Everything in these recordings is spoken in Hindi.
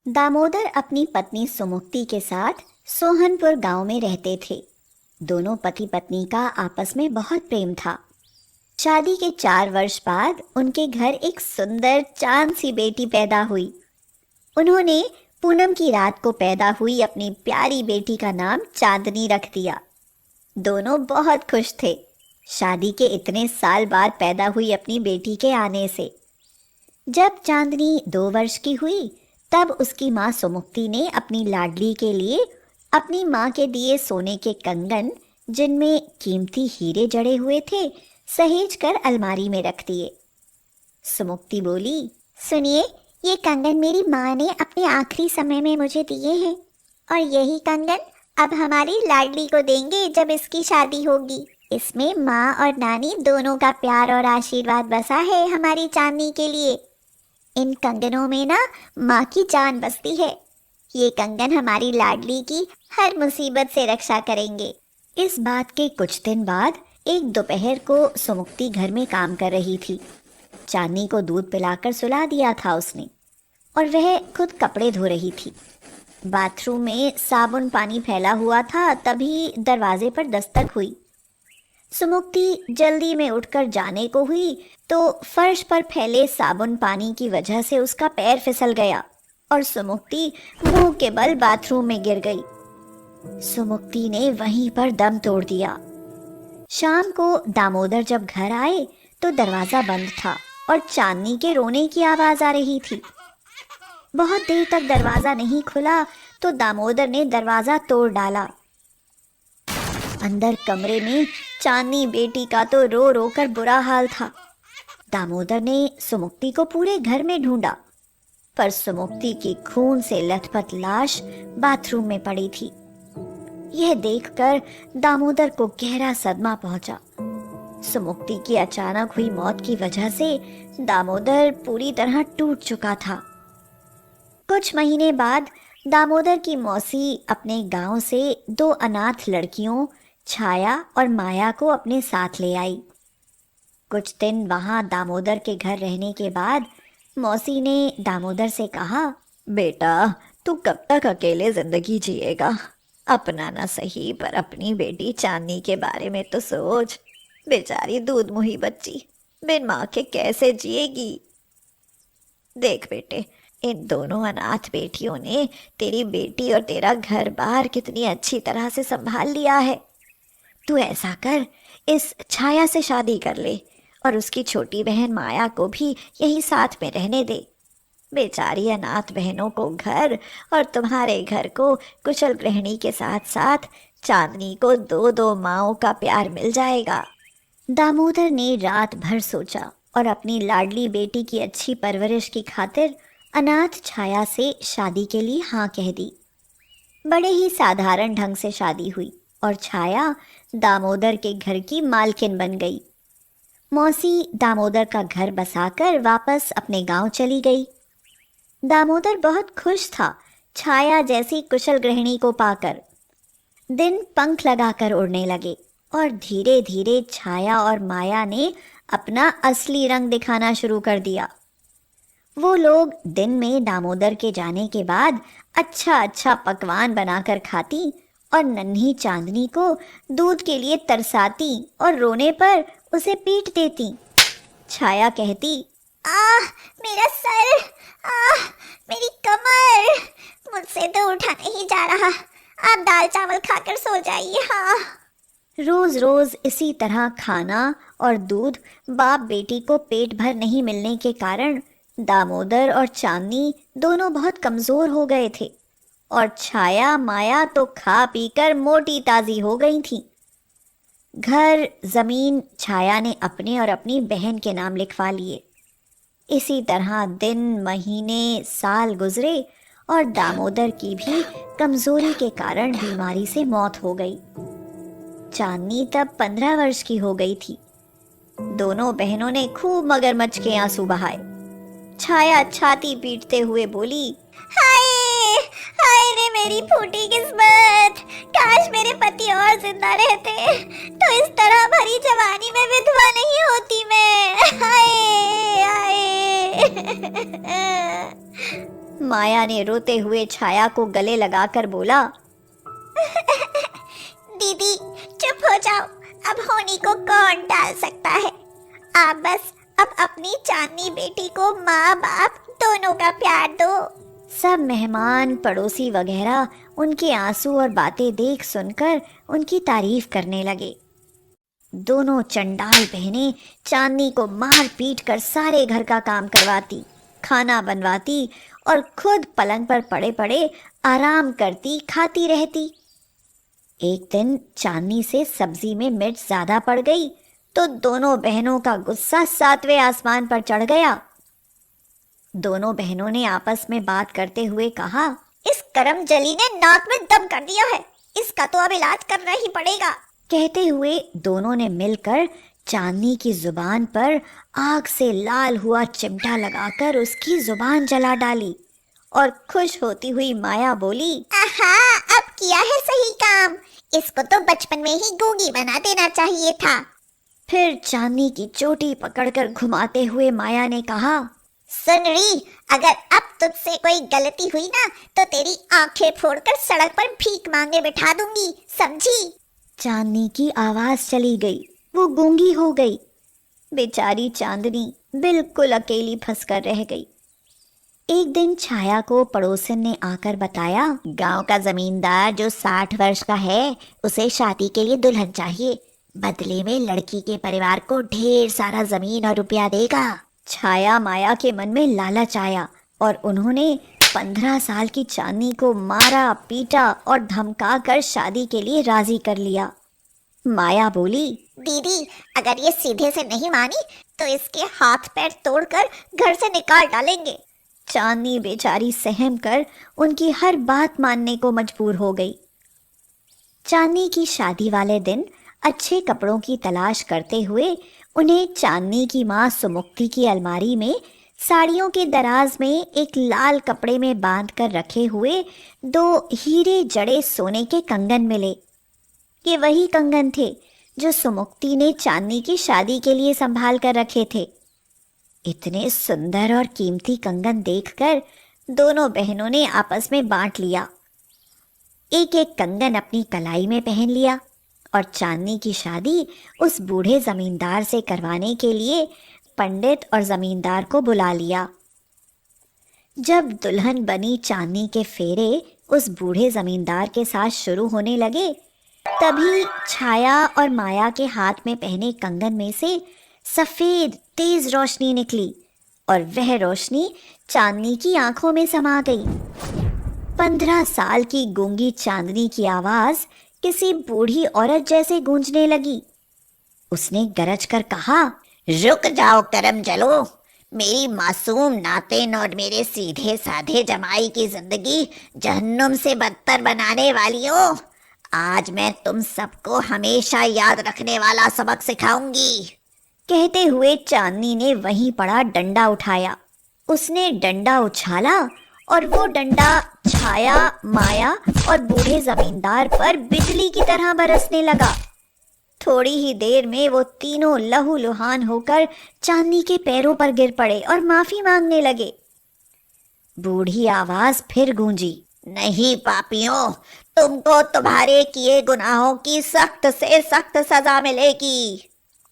दामोदर अपनी पत्नी सुमुक्ति के साथ सोहनपुर गांव में रहते थे। दोनों पति पत्नी का आपस में बहुत प्रेम था। शादी के 4 वर्ष बाद उनके घर एक सुंदर चांद सी बेटी पैदा हुई। उन्होंने पूनम की रात को पैदा हुई अपनी प्यारी बेटी का नाम चांदनी रख दिया। दोनों बहुत खुश थे शादी के इतने साल बाद पैदा हुई अपनी बेटी के आने से। जब चांदनी 2 वर्ष की हुई तब उसकी माँ सुमुक्ति ने अपनी लाडली के लिए अपनी माँ के दिए सोने के कंगन, जिनमें कीमती हीरे जड़े हुए थे, सहेज कर अलमारी में रख दिए। सुमुक्ति बोली, सुनिए, ये कंगन मेरी माँ ने अपने आखिरी समय में मुझे दिए हैं और यही कंगन अब हमारी लाडली को देंगे जब इसकी शादी होगी। इसमें माँ और नानी दोनों का प्यार और आशीर्वाद बसा है हमारी चांदनी के लिए। इन कंगनों में ना माँ की जान बसती है। ये कंगन हमारी लाडली की हर मुसीबत से रक्षा करेंगे। इस बात के कुछ दिन बाद एक दोपहर को सुमुक्ति घर में काम कर रही थी। चांदनी को दूध पिलाकर सुला दिया था उसने और वह खुद कपड़े धो रही थी। बाथरूम में साबुन पानी फैला हुआ था, तभी दरवाजे पर दस्तक हुई। सुमुक्ति जल्दी में उठकर जाने को हुई तो फर्श पर फैले साबुन पानी की वजह से उसका पैर फिसल गया और सुमुक्ति मुंह के बल बाथरूम में गिर गई। सुमुक्ति ने वहीं पर दम तोड़ दिया। शाम को दामोदर जब घर आए तो दरवाजा बंद था और चांदनी के रोने की आवाज आ रही थी। बहुत देर तक दरवाजा नहीं खुला तो दामोदर ने दरवाजा तोड़ डाला। अंदर कमरे में चांदनी बेटी का तो रो रो कर बुरा हाल था। दामोदर ने सुमुक्ति को पूरे घर में ढूंढा, पर सुमुक्ति की खून से लथपथ लाश बाथरूम में पड़ी थी। यह देखकर दामोदर को गहरा सदमा पहुंचा। सुमुक्ति की अचानक हुई मौत की वजह से दामोदर पूरी तरह टूट चुका था। कुछ महीने बाद दामोदर की मौसी अपने गांव से 2 अनाथ लड़कियों छाया और माया को अपने साथ ले आई। कुछ दिन वहां दामोदर के घर रहने के बाद मौसी ने दामोदर से कहा, बेटा, तू कब तक अकेले जिंदगी जिएगा? अपना ना सही पर अपनी बेटी चांदनी के बारे में तो सोच। बेचारी दूध मुही बच्ची बिन माँ के कैसे जिएगी? देख बेटे, इन दोनों अनाथ बेटियों ने तेरी बेटी और तेरा घर बार कितनी अच्छी तरह से संभाल लिया है। तू ऐसा कर, इस छाया से शादी कर ले और उसकी छोटी बहन माया को भी यही साथ में रहने दे। बेचारी अनाथ बहनों को घर और तुम्हारे घर को कुशल गृहिणी के साथ साथ चांदनी को 2-2 माँओं का प्यार मिल जाएगा। दामोदर ने रात भर सोचा और अपनी लाडली बेटी की अच्छी परवरिश की खातिर अनाथ छाया से शादी के लिए हाँ कह दी। बड़े ही साधारण ढंग से शादी हुई और छाया दामोदर के घर की मालकिन बन गई। मौसी दामोदर का घर बसाकर वापस अपने गांव चली गई। दामोदर बहुत खुश था छाया जैसी कुशल गृहिणी को पाकर। दिन पंख लगाकर उड़ने लगे और धीरे धीरे छाया और माया ने अपना असली रंग दिखाना शुरू कर दिया। वो लोग दिन में दामोदर के जाने के बाद अच्छा अच्छा पकवान बनाकर खाती और नन्ही चांदनी को दूध के लिए तरसाती और रोने पर उसे पीट देती। छाया कहती, आह, मेरा सर, आह, मेरी कमर, मुझसे तो उठा नहीं जा रहा। आप दाल चावल खाकर सो जाइए। हाँ। रोज रोज इसी तरह खाना और दूध बाप बेटी को पेट भर नहीं मिलने के कारण दामोदर और चांदनी दोनों बहुत कमजोर हो गए थे और छाया माया तो खा पीकर मोटी ताजी हो गई थी। घर जमीन छाया ने अपने और अपनी बहन के नाम लिखवा लिए। इसी तरह दिन महीने साल गुजरे और दामोदर की भी कमजोरी के कारण बीमारी से मौत हो गई। चांदनी तब 15 वर्ष की हो गई थी। दोनों बहनों ने खूब मगरमच्छ के आंसू बहाए। छाया छाती पीटते हुए बोली, हाय हाय रे मेरी फूटी किस्मत, काश मेरे पति और जिंदा रहते तो इस तरह भरी जवानी में विधवा नहीं होती मैं। हाय हाय। माया ने रोते हुए छाया को गले लगाकर बोला, दीदी चुप हो जाओ, अब होनी को कौन टाल सकता है। आप बस अब अपनी चांदनी बेटी को माँ बाप दोनों का प्यार दो। सब मेहमान पड़ोसी वगैरह उनके आंसू और बातें देख सुनकर उनकी तारीफ करने लगे। दोनों चंडाल बहनें चांदनी को मार पीट कर सारे घर का काम करवाती, खाना बनवाती और खुद पलंग पर पड़े पड़े आराम करती खाती रहती। एक दिन चांदनी से सब्जी में मिर्च ज्यादा पड़ गई तो दोनों बहनों का गुस्सा 7वें आसमान पर चढ़ गया। दोनों बहनों ने आपस में बात करते हुए कहा, इस करमजली ने नाक में दम कर दिया है, इसका तो अब इलाज करना ही पड़ेगा। कहते हुए दोनों ने मिलकर चांदनी की जुबान पर आग से लाल हुआ चिमटा लगाकर उसकी जुबान जला डाली और खुश होती हुई माया बोली, आहा, अब किया है सही काम, इसको तो बचपन में ही गूंगी बना देना चाहिए था। फिर चांदनी की चोटी पकड़कर घुमाते हुए माया ने कहा, सुन रही, अगर अब तुझसे कोई गलती हुई ना तो तेरी आंखें फोड़कर सड़क पर भीख मांगे बिठा दूंगी, समझी। चांदनी की आवाज चली गई, वो गूंगी हो गई। बेचारी चांदनी बिल्कुल अकेली फंसकर रह गई। एक दिन छाया को पड़ोसन ने आकर बताया, गांव का जमींदार जो 60 वर्ष का है उसे शादी के लिए दुल्हन चाहिए, बदले में लड़की के परिवार को ढेर सारा जमीन और रुपया देगा। छाया माया के मन में लालच आया और उन्होंने 15 साल की चांदनी को मारा पीटा और धमका कर शादी के लिए राजी कर लिया। माया बोली, दीदी अगर ये सीधे से नहीं मानी तो इसके हाथ पैर तोड़कर घर से निकाल डालेंगे। चांदनी बेचारी सहम कर उनकी हर बात मानने को मजबूर हो गई। चांदनी की शादी वाले दिन अच्छे कपड़ों की तलाश करते हुए उन्हें चांदनी की माँ सुमुक्ति की अलमारी में साड़ियों के दराज में एक लाल कपड़े में बांध कर रखे हुए 2 हीरे जड़े सोने के कंगन मिले। ये वही कंगन थे जो सुमुक्ति ने चांदनी की शादी के लिए संभाल कर रखे थे। इतने सुंदर और कीमती कंगन देखकर दोनों बहनों ने आपस में बांट लिया। एक एक कंगन अपनी कलाई में पहन लिया और चांदनी की शादी उस बूढ़े जमींदार से करवाने के लिए पंडित और जमींदार को बुला लिया। जब दुल्हन बनी चांदनी के फेरे उस बूढ़े जमींदार के साथ शुरू होने लगे, तभी छाया और माया के हाथ में पहने कंगन में से सफेद तेज रोशनी निकली और वह रोशनी चांदनी की आंखों में समा गई। 15 साल की गूंगी चांदनी की आवाज किसी बूढ़ी औरत जैसे गूंजने लगी। उसने गरज कर कहा, रुक जाओ करमजलो, मेरी मासूम नातिन और मेरे सीधे साधे जमाई की जिंदगी जहन्नुम से बदतर बनाने वालियों, आज मैं तुम सबको हमेशा याद रखने वाला सबक सिखाऊंगी। कहते हुए चांदनी ने वहीं पड़ा डंडा उठाया। उसने डंडा उछाला और वो डंडा छाया, माया और बूढ़े जमींदार पर बिजली की तरह बरसने लगा। थोड़ी ही देर में वो तीनों लहूलुहान होकर चांदनी के पैरों पर गिर पड़े और माफी मांगने लगे। बूढ़ी आवाज फिर गूंजी, नहीं पापियों, तुमको तुम्हारे किए गुनाहों की सख्त से सख्त सजा मिलेगी।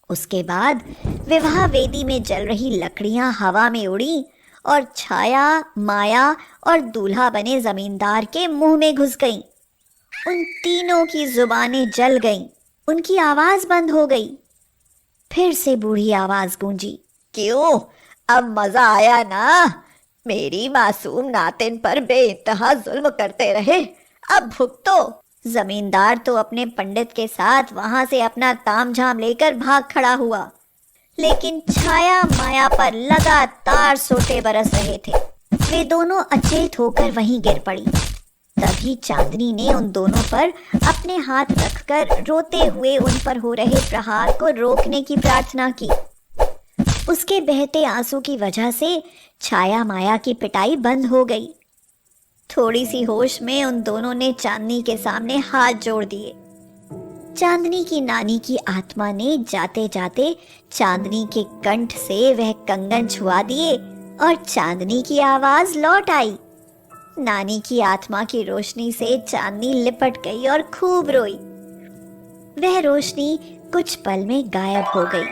उसके बाद विवाह वेदी में जल रही लकड़ियां हवा में उड़ी और छाया, माया और दूल्हा बने जमींदार के मुंह में घुस गईं। उन तीनों की जुबानें जल गईं, उनकी आवाज बंद हो गई। फिर से बूढ़ी आवाज गूंजी, क्यों, अब मजा आया ना? मेरी मासूम नातिन पर बेइंतहा जुल्म करते रहे, अब भुगतो। जमींदार तो अपने पंडित के साथ वहां से अपना तामझाम लेकर भाग खड़ा हुआ, लेकिन छाया माया पर लगातार सोटे बरस रहे थे। वे दोनों अचेत होकर वहीं गिर पड़ी। तभी चांदनी ने उन दोनों पर अपने हाथ रखकर रोते हुए उन पर हो रहे प्रहार को रोकने की प्रार्थना की। उसके बहते आंसू की वजह से छाया माया की पिटाई बंद हो गई। थोड़ी सी होश में उन दोनों ने चांदनी के सामने हाथ जोड़ दिए। चांदनी की नानी की आत्मा ने जाते जाते चांदनी के कंठ से वह कंगन छुआ दिए और चांदनी की आवाज लौट आई। नानी की आत्मा की रोशनी से चांदनी लिपट गई और खूब रोई। वह रोशनी कुछ पल में गायब हो गई।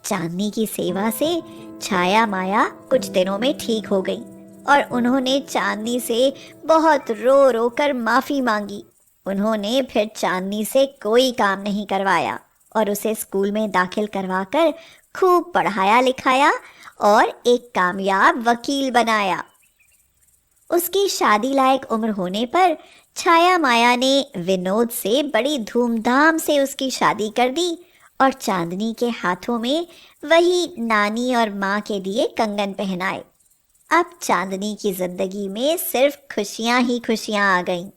चांदनी की सेवा से छाया माया कुछ दिनों में ठीक हो गई और उन्होंने चांदनी से बहुत रो रो कर माफी मांगी। उन्होंने फिर चांदनी से कोई काम नहीं करवाया और उसे स्कूल में दाखिल करवाकर खूब पढ़ाया लिखाया और एक कामयाब वकील बनाया। उसकी शादी लायक उम्र होने पर छाया माया ने विनोद से बड़ी धूमधाम से उसकी शादी कर दी और चांदनी के हाथों में वही नानी और माँ के दिए कंगन पहनाए। अब चांदनी की जिंदगी में सिर्फ खुशियां ही खुशियां आ गईं।